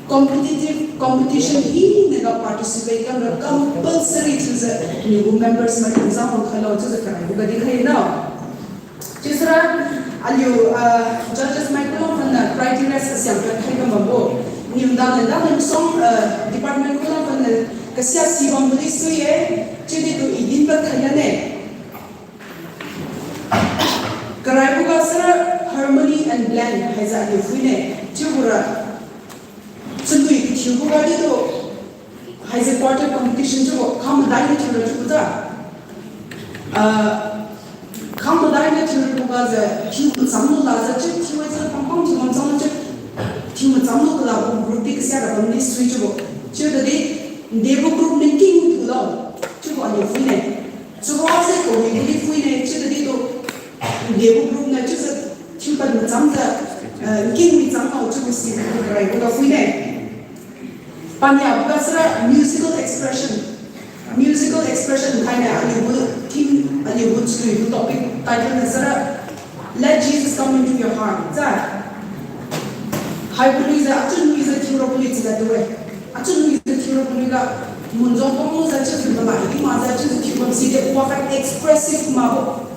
competitive competition he nega participate kan compulsory to the new members ma example khalo to the kai buga dikhai na tisra aliyo judges ma ko from the criteria system kan khai ka mambo new da song department ko from the kasya sibam budi suye chidi to idin ba khayane karai buga sara harmony and blend haza aliyo fuine chubura Sundui kichu gadi to has a quarter competition to come dine to the come dine to the Bugaza, Tim Samu Laza, Tim was a compound to Monson, Tim Samu Lab, group big set of this switchable. To the day, they were group linking to love, to on your fine. So was it or we believe we to the day they were group that just a Timber with some king with somehow to see right of fine. Panya bukan musical expression kind of team alibu itu topik title nasara let Jesus come into your heart. Zat, hyperliza acun liza tiro politik ada acun liza tiro politika munjong kamu saja firman ini masa saja tiro sih perfect expressive mabo.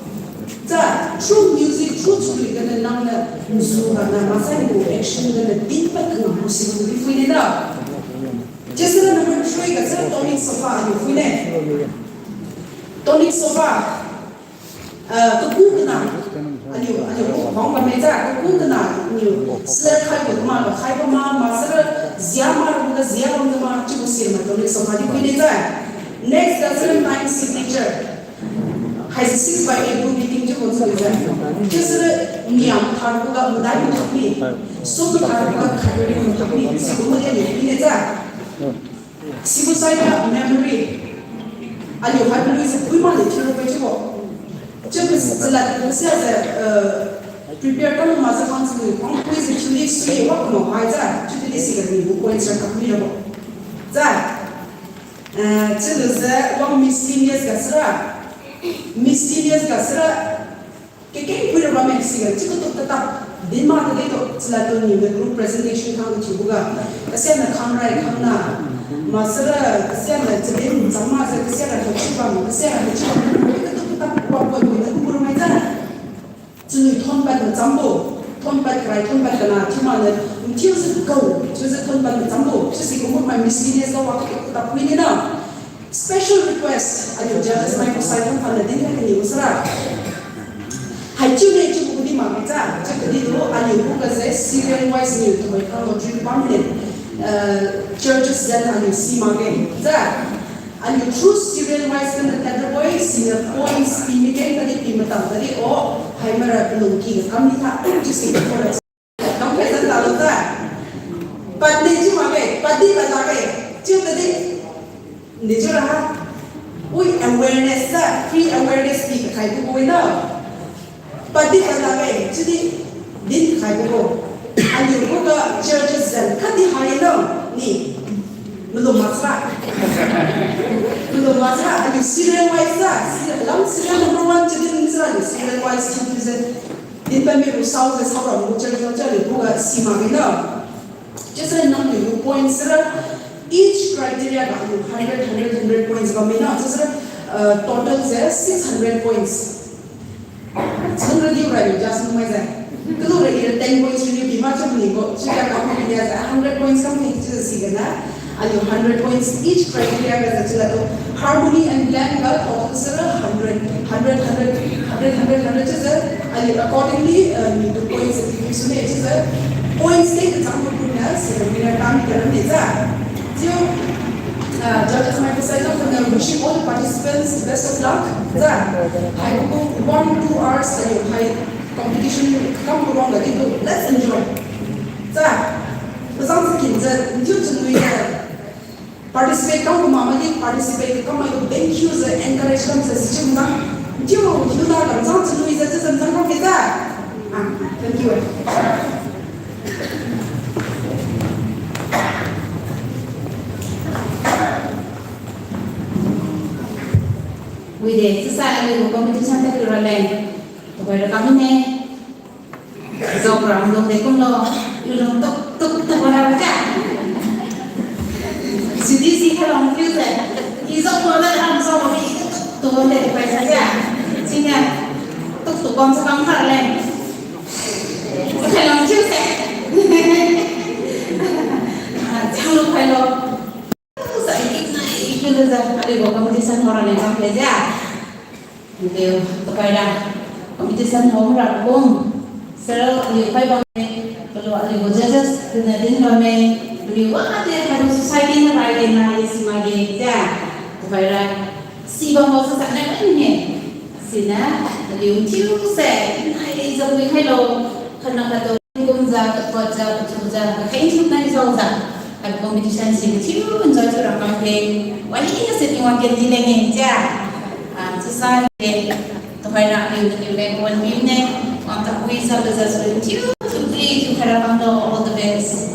Zat, true music true tulis dengan nama musuh karena masa itu action dengan deeper dengan musik itu ini dah. Just number 3 kasi tonic sofa yung fine. Tonic sofa kung na bang pameza kung na yung sir kay ko ma kay ko ma masar ziyama ro ma chibu sir ma tonic sofa di fine za. Next doesn't time signature has a 6x8 room meeting chibu so za. Just niam thar ko ga mudai thapni so to thar ko khari ko thapni sibu ma ye fine za. Sibu saya memory, aliyo hal itu kuiman itu loh begitu. Jadi setelah saya prepare kan masa konsul, kuis itu ni sih waktu mau aja, jadi di sini buku yang saya kami loh. Jadi saya wang misterius kasra, kekeh punya ramai sih, jadi tetap di mana itu setelah tu ni group presentation kami juga, saya nak kamera masalah saya nak jadi sama saya nak cuba saya nak cuba itu tetap buat itu burung aja jadi thonbat jambo thonbat krai thonbat kena cuma ni tiada kau jadi thonbat jambo jadi kamu main misterius kau waktu tetap ini na special request ada judges main persaingan pada dia ni usara haji ni cukup di mana aja jadi tu ada bukan saya serial wise ni tu kalau dream permanent churches that are see again. That and you choose serial wise and the other boys see the points imitate tadi pimata tadi oh haimara belum kami tak just see for us. Kamu kaitan lalu tak? Padi cuma ke, padi lagi ke, cuma tadi ni cuma ha. Ui awareness tak, free awareness ni kai buku ini. Padi lagi ke, jadi din kai buku. Ayo buka churches dan kadi hari ni belum masalah. Ayo serial wise lah, serial number 1 jadi misalnya serial wise itu di pemilu South West orang muncul buka sima kita. Jadi namanya points each criteria dah 100 points kami nak. Jadi total saya 600 points. Sebenarnya dia berapa? Just numai Kalau lagi 10 points ni macam ni, jika kamu punya 100 points kamu itu sih kena, ada 100 points each criteria kita cila tu harmony and blend kita total sera 100 cila, ada accordingly itu points itu semua cila points ni kita punya sebenarnya kami dalam desa. So judges might decide on the wishing all the participants best of luck. I will go 1-2 hours competition come along lagi tu, let's enjoy. Bersama kita, itu cenderung participate kamu mama ni participate kamu itu thank you encourage kamu sesama. Itu dah bersama cenderung itu sesama kita. Thank you. Wih, sesaat lagi kompetisi kita berlain. Bởi kami ni, dòng rong dòng để công lo, dòng tuk tuk tuk vào đâu cả. saja. Sehingga tuk bom sekang harlen. Kalau cium saya, jangan lupa lo. Saya ikut saja. Ada buat kompetisi orang yang sampai saja. Mungkin kepada kompetisi orang bom. Selalu lupa bom. Kalau ada buat judges, kemudian kami beriwa ada harus society yang lain si magi saja. Kepada si bom sesuatu ini. Sina, liu cium saya. Ini jadi hello. Karena kata kumza, kerja, kerja, kain cuma di sana. Ada kompetisi sih, cium enjoy curang campaign. Wah ini sih wakil di lagi aja. Susah deh. Tuhai liu lagi one minute. Untuk bisa bersama cium, cium harap anda all the best.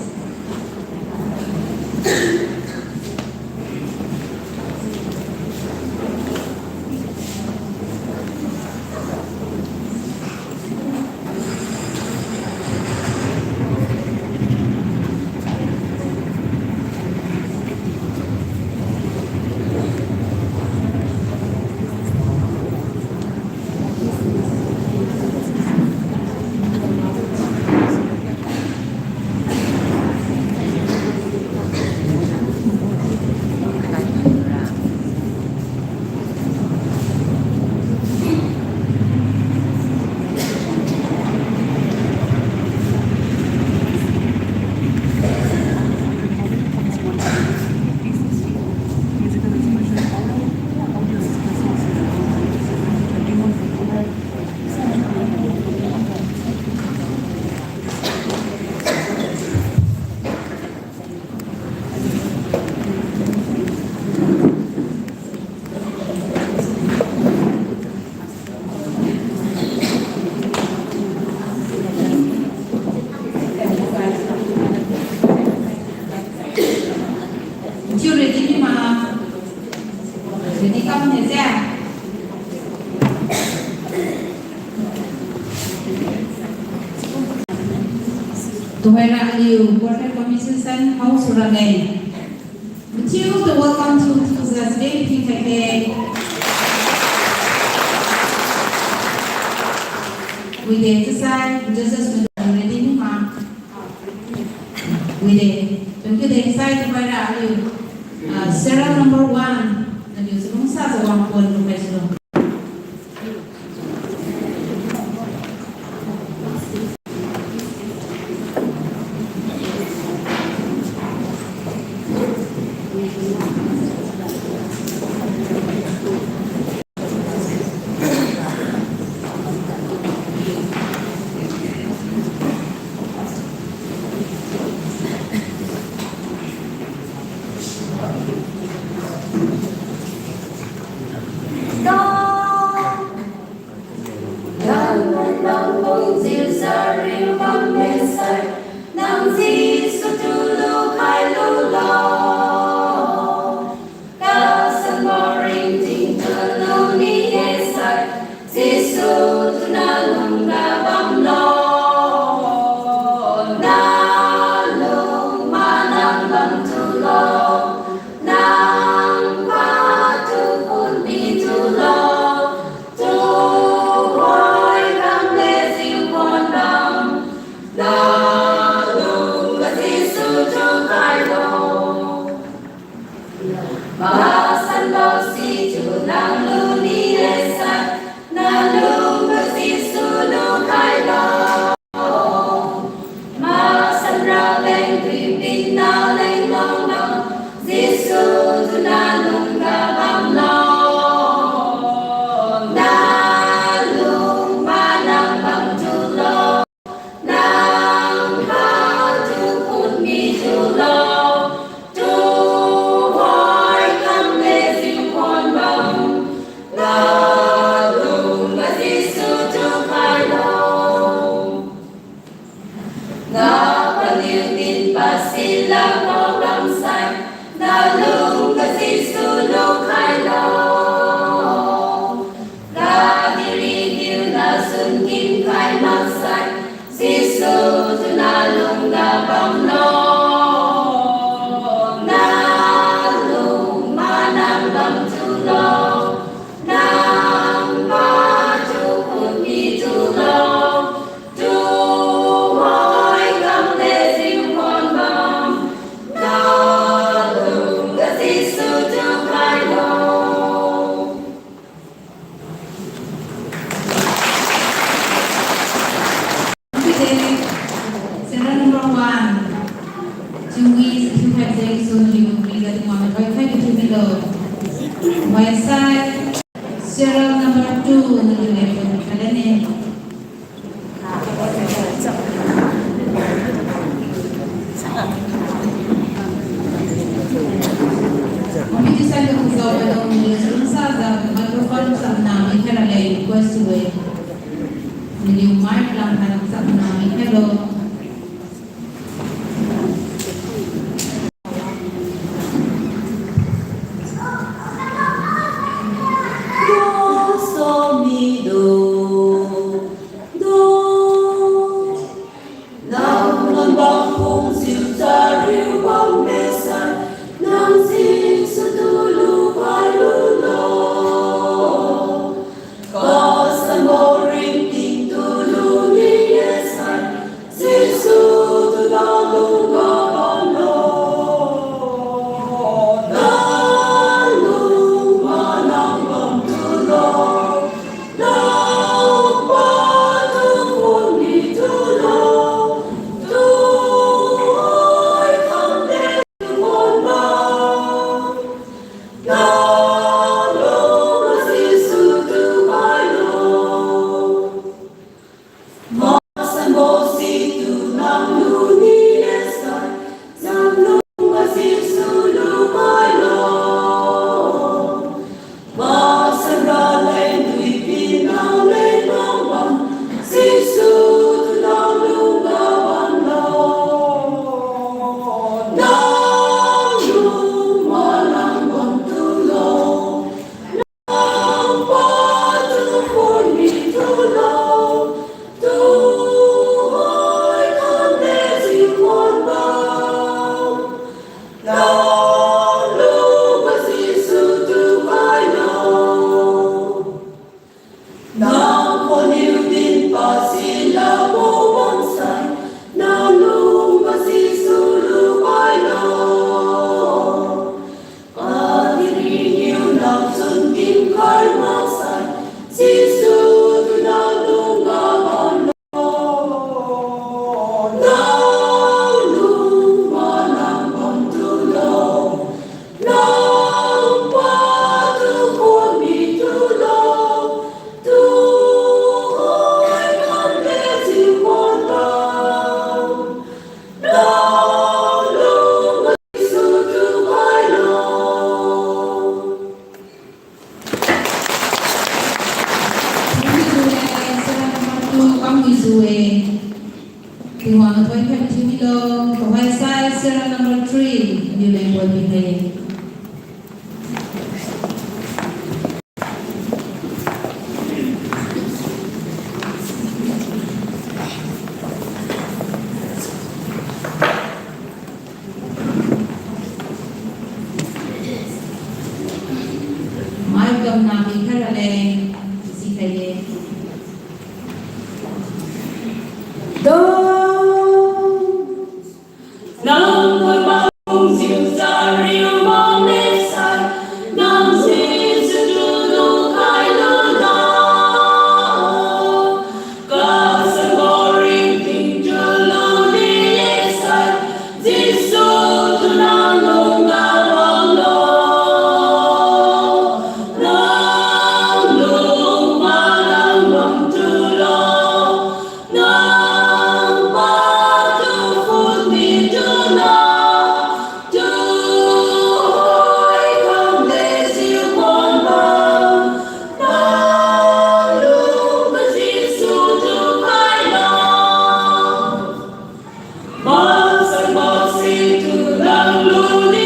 Tuhera Liu, Water Commission House Ramen. Material to welcome to the PKK. We did decide just with already Nima. We did. Thank you, decide Tuhera Liu. Serial number 1. And you sebelum saya one point professional. Now please, if you have the soon, you will please at the moment. Right, thank you to me, Lord. My side, serial number 2, nag-11. Pamitisan ko sa mga sa microphone sa namin, karalay, request to it. Yung mark lang sa namin, hello. Masing-masing tulang lunik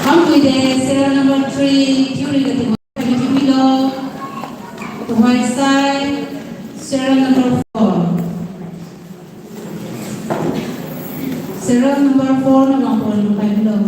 Come with the serial number 3, during the committee below, the white side, serial number 4. Serial number 4, number 5 below.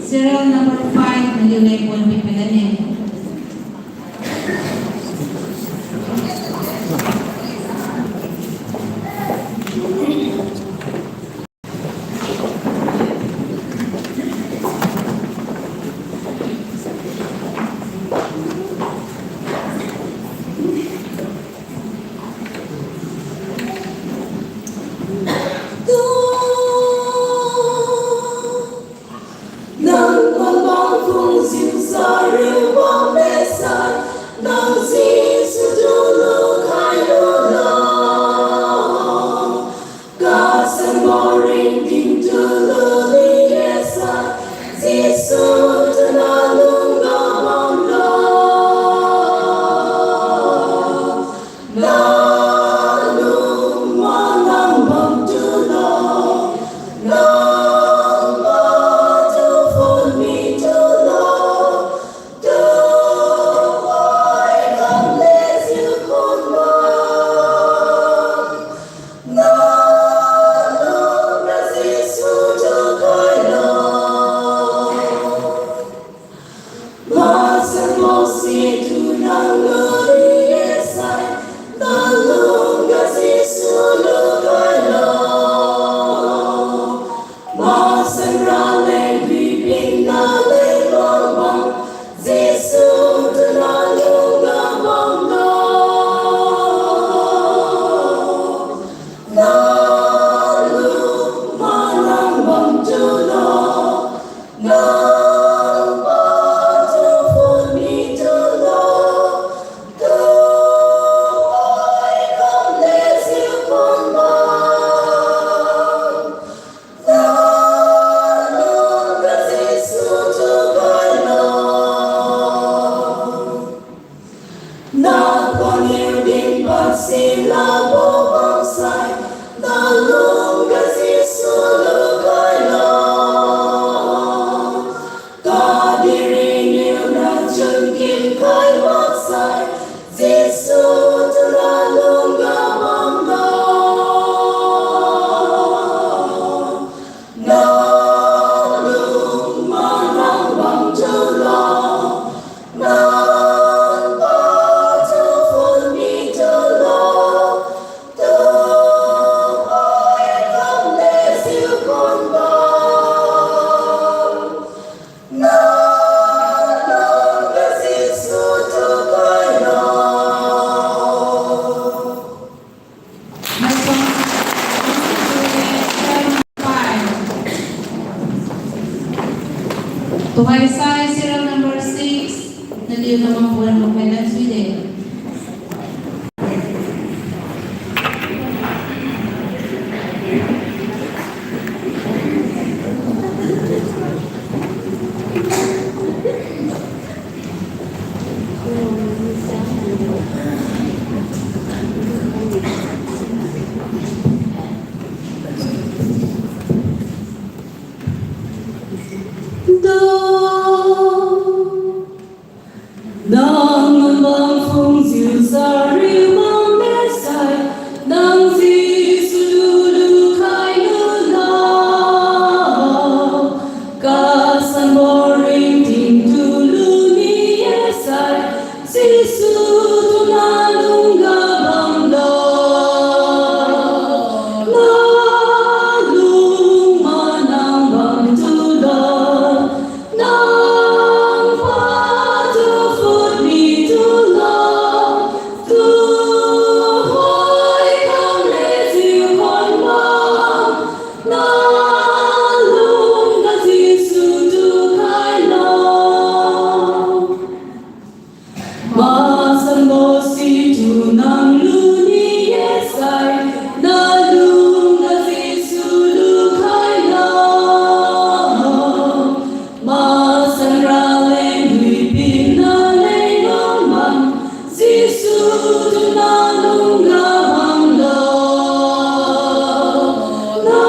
Serial number 5, nalilay po ang pipaganin. Nang mabang kong sinsarin mo Tuhay sa serial number 6, naliyo naman po ang magkailan Sweden. Nang mang phong diệu sa ri mang mê sai nang di su lu khai nu la ca san bo ring ting tu lu ni ye sai si su tu na lung ga bang lo la lung ma nang bang tu la nang pa tu phut mi tu la tu hoi kam le diu kon ma na lung ga di su tu khai la ma san bo si tu nang lu ni ye sai na lung ga di su lu khai la ma san ra lên lui pin na lên nong man si su tu na lung ga bang lo na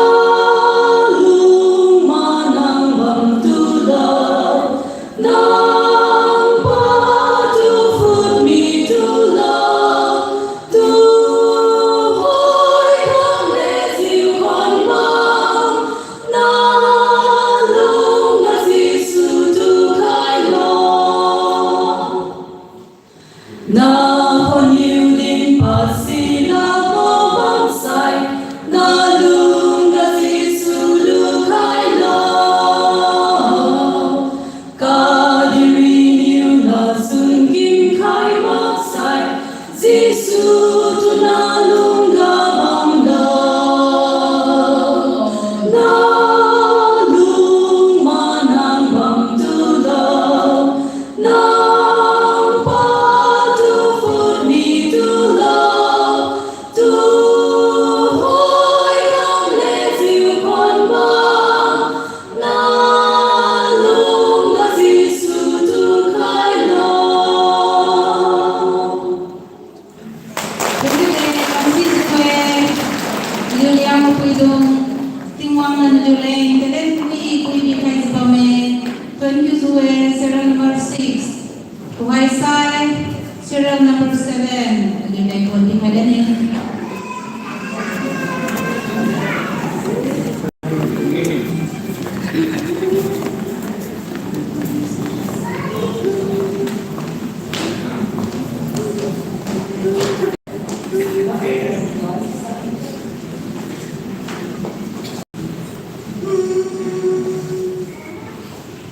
lung ma nang bang tu la nang pa tu phut mi tu la tu hoi kam le diu kon ma na lung ga si su tu khai lo na hon yu din pa si na mo bang sai na lung ga si su lu khai lo ka di ri niu na sun kim khai mak sai si su tu na lung ga bang lo na lung ma nang bang tu lo nang pa tu phut mi tu lo tu hoi kam le diu kon ma na lung ga si su tu khai lo Jadi kami sekue Julia mo po itong tingwang na niluleng. Kailan kui bikay sa kami. Thank you suwe serial number 6. Tuhay sa serial number 7. Niluleng po tingwang din eh.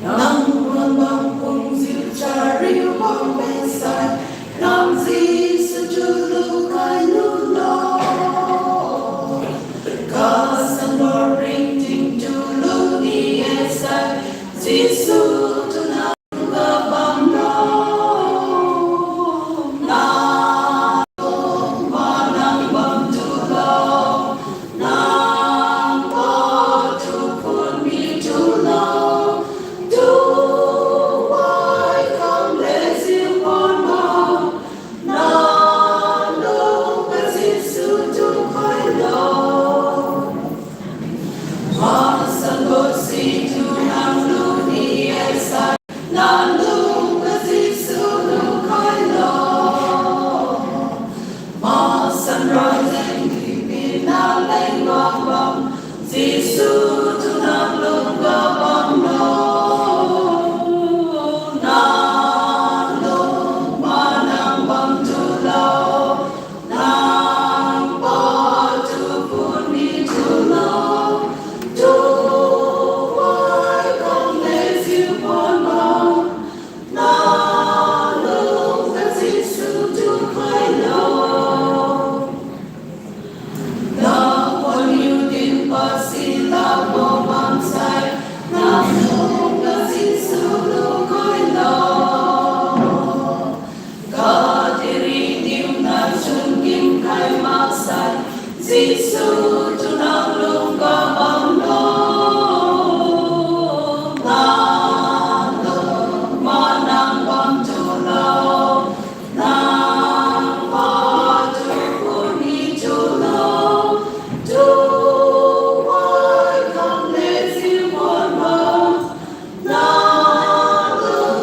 nang mang phong diệu cha ri mang mê sai nang di su tu lu khai nu lo Sisu tunang luka banglo nang manang bangtulo nang batu kuni tulo tuwai kang lezi warma nang luka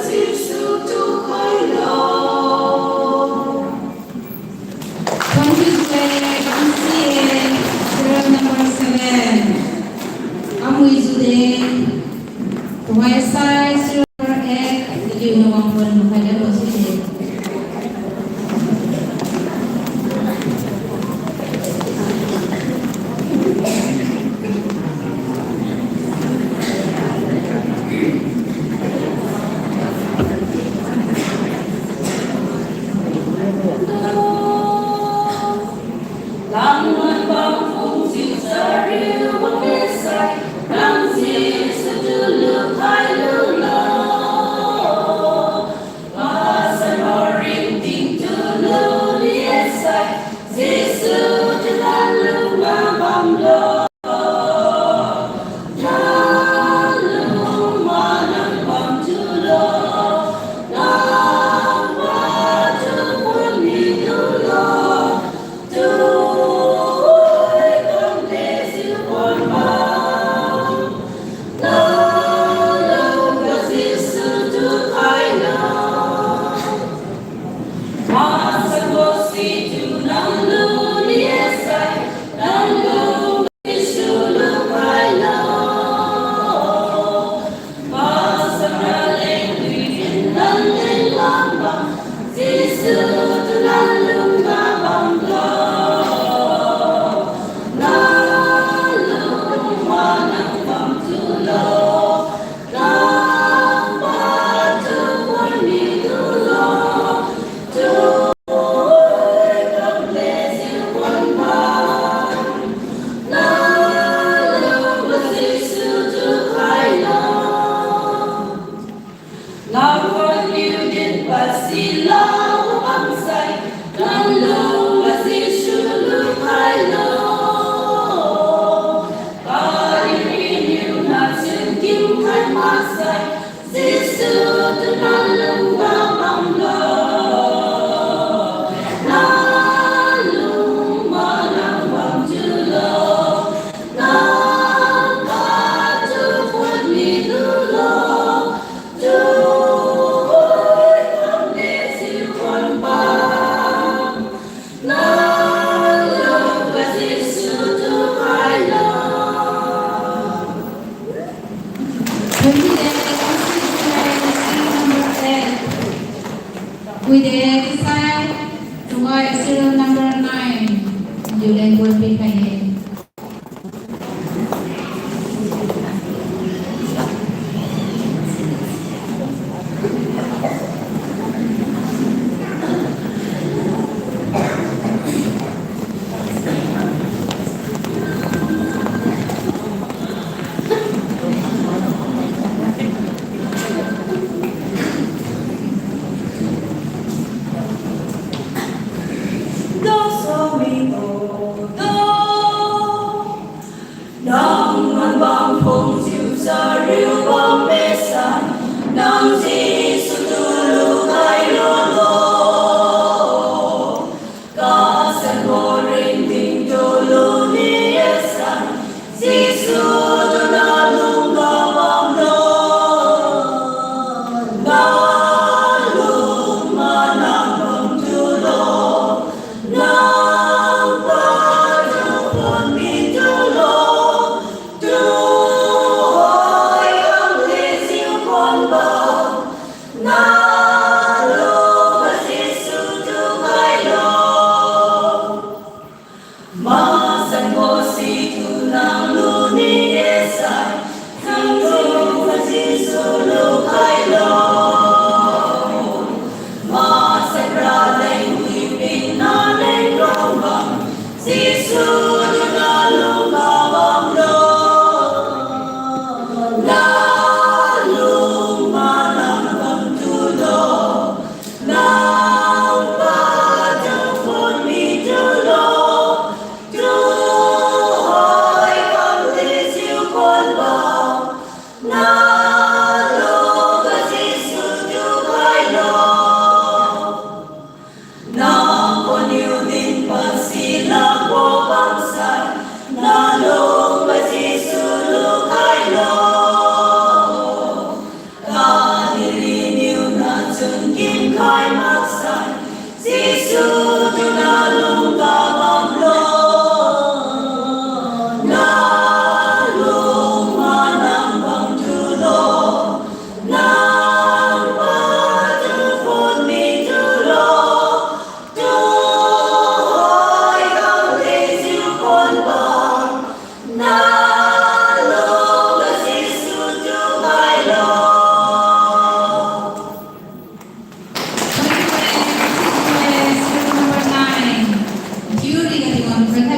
sisu tukai lo. We decide to buy serial number 9. Julian buat PKY.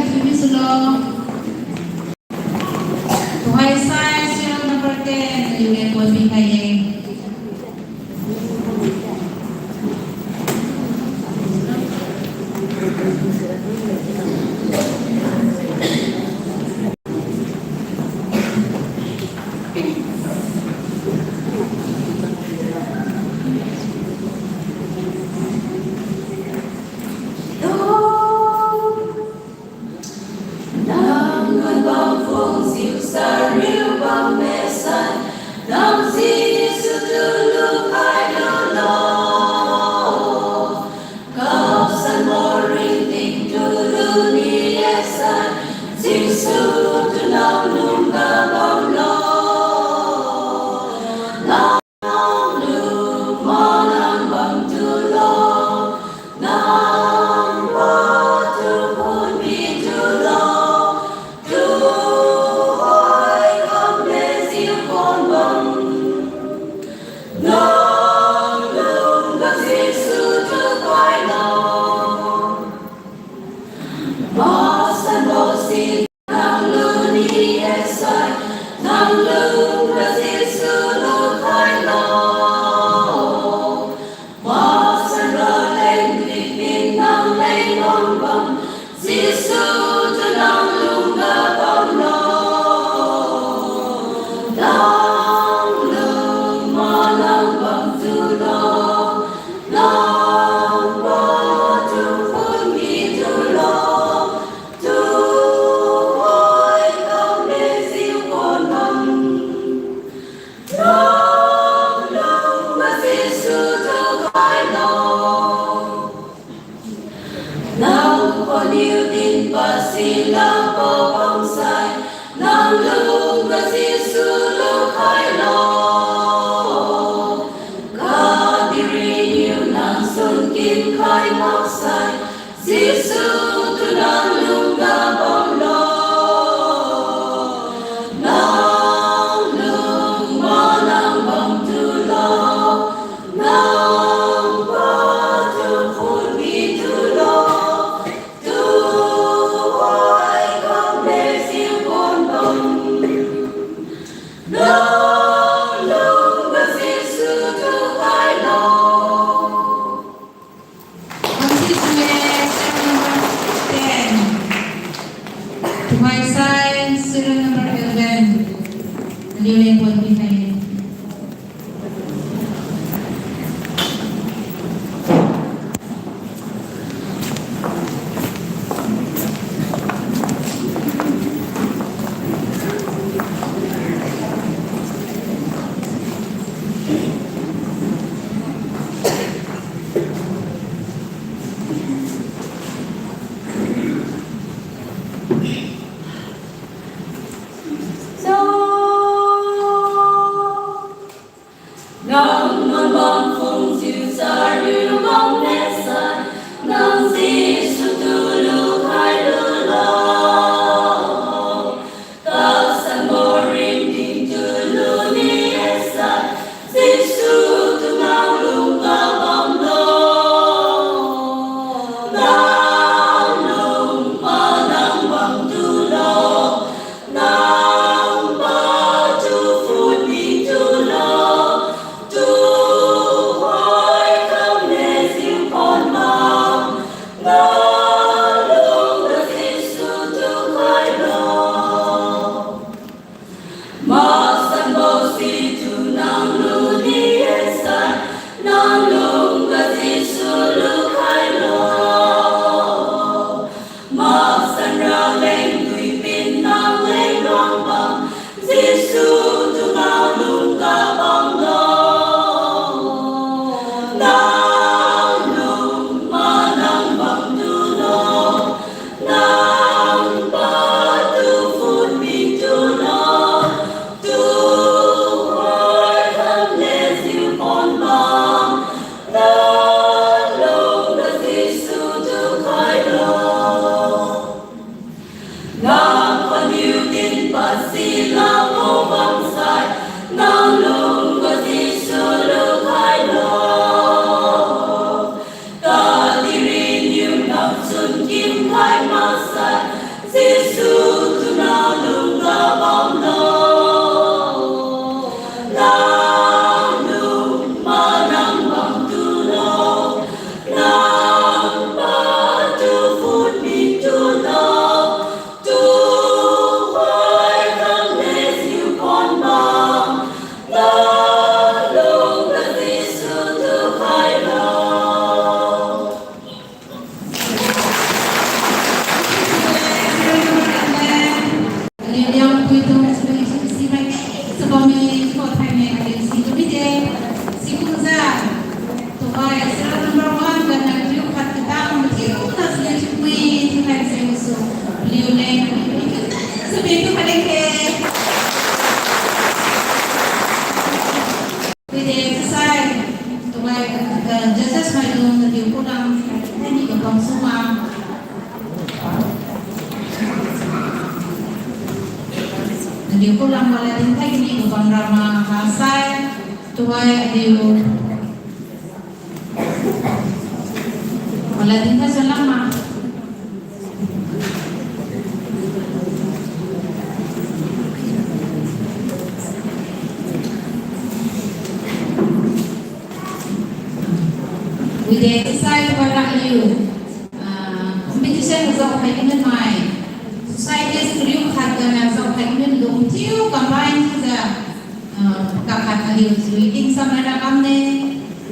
Tujuh Solo. Tuhai saya serial number 10 Unit buat bingkai. Nam quan yêu tin và xin là vô vọng Aliu pulang wala din tayo ni Ubang Rama Kasay. Tuway aliu. Wala din tayo sa lama. We decide para aliu. Competition result hay ingin mai. Society serius harga na result hay ingin lung tiu combine kita kakak aliu reading sama ada kamne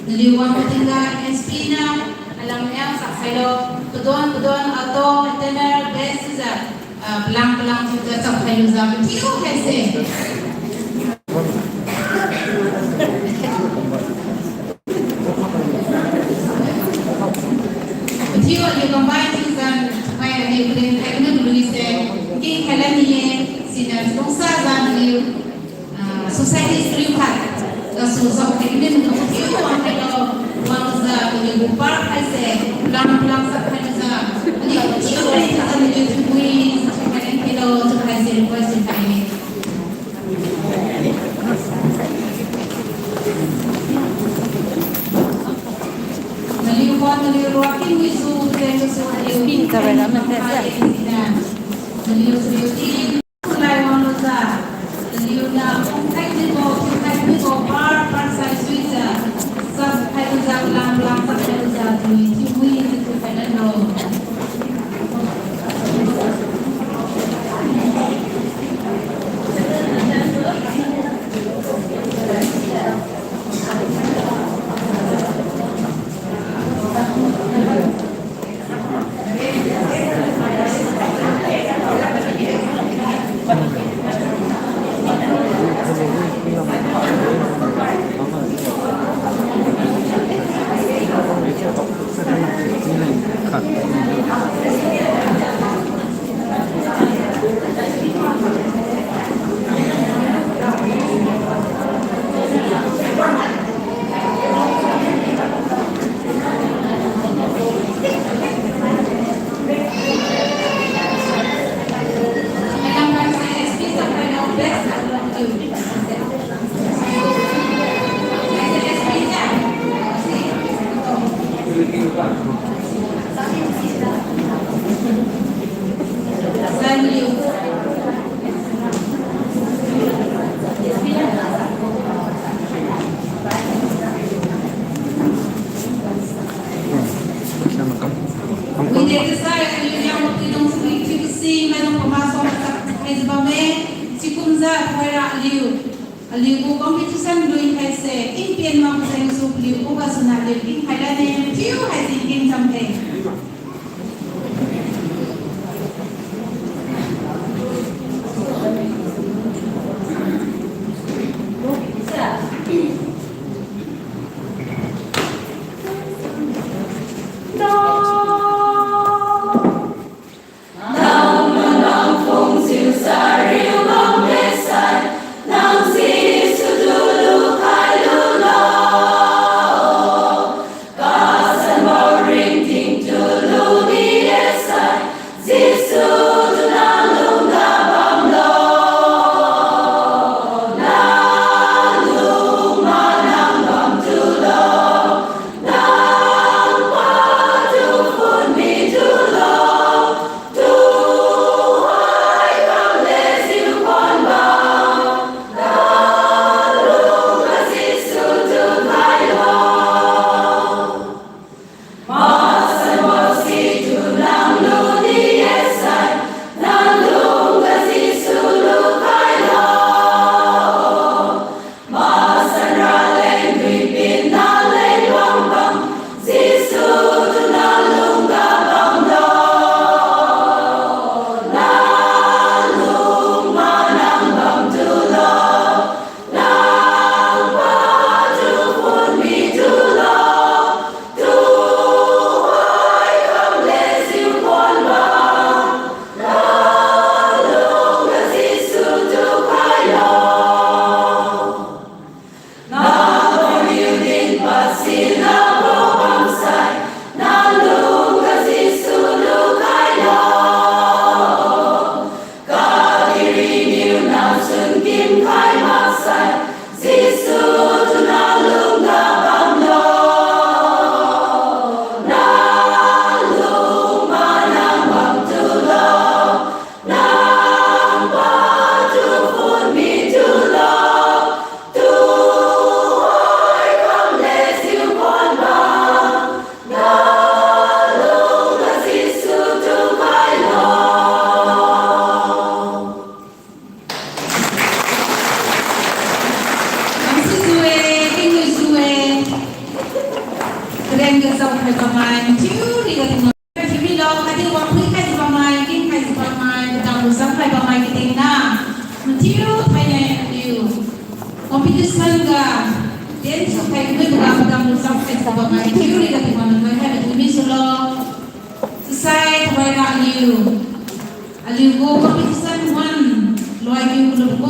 niliwang ketingga SP na alamnya sak hello keduan atau tenor best za pelang juga sak hello za tiu kaise. Tiu aliu combine kita mai aliu boleh teknik dulu se ki kala ni sinar dongsa za aliu society serius harga susah teknik untuk tiu ang hello wangza aliu par kaise pelang sak hello za aliu tiu kita aliu tui sak hello tu kaise request ini. Naliu ruakin wisu treso aliu Pinta veramente naliu serius mulai wanuza naliu na technical part size switcha sab kaisa lang sak kaisa tui itu fenano. Aliu ko competition luin kaise impian mang sa yusup liu ko basuna liu in kaila ne tiu hai thinking something. Ring phải vào mai thiếu đi là thì bây giờ cái điều quan trọng cái vào mai kinh cái vào mai đang muốn sáng phải vào mai cái tiếng na mình thiếu thay này điều competition cả đến sau cái người bukan đang muốn sáng phải vào mai thiếu đi là thì mình phải phải mình solo sai thay ra liu go competition one loài liu